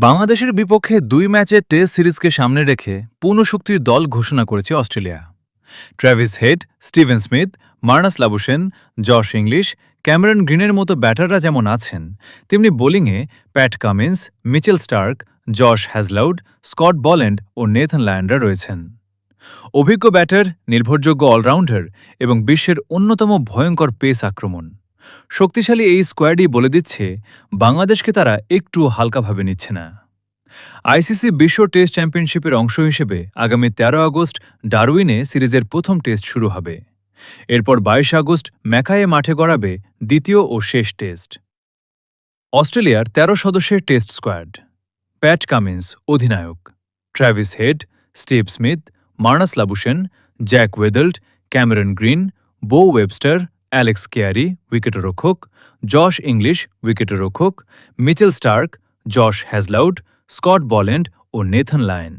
বাংলাদেশের বিপক্ষে ২ ম্যাচের টেস্ট সিরিজকে সামনে রেখে পূর্ণশক্তির দল ঘোষণা করেছে Australia. Travis Head, Steven Smith, Marnus Labuschagne, Josh Inglis, Cameron গ্রিনের মতো ব্যাটাররা যেমন আছেন, তেমনি বোলিংয়ে Pat Cummins, Mitchell Starc, Josh Hazlewood, Scott Boland ও নেথান লায়নরা রয়েছেন। অভিজ্ঞ ব্যাটার, নির্ভরযোগ্য অলরাউন্ডার এবং বিশ্বের অন্যতম ভয়ঙ্কর পেস আক্রমণ। শক্তিশালী এই স্কোয়াডই বলে দিচ্ছে বাংলাদেশকে তারা একটু হালকাভাবে নিচ্ছে না। আইসিসি বিশ্ব টেস্ট চ্যাম্পিয়নশিপের অংশ হিসেবে আগামী ১৩ আগস্ট ডারউইনে সিরিজের প্রথম টেস্ট শুরু হবে। এরপর ২২ আগস্ট ম্যাকায়ে মাঠে গড়াবে দ্বিতীয় ও শেষ টেস্ট। অস্ট্রেলিয়ার ১৩ সদস্যের টেস্ট স্কোয়াড: প্যাট কামিন্স অধিনায়ক, Travis Head, Steve Smith, Marnus Labuschagne, Jack Weatherald, Cameron Green, Beau Webster, Alex Carey উইকেটরক্ষক, জশ ইংলিশ উইকেটরক্ষক, Mitchell Starc, Josh Hazlewood, Scott Boland ও নেথান লায়ন।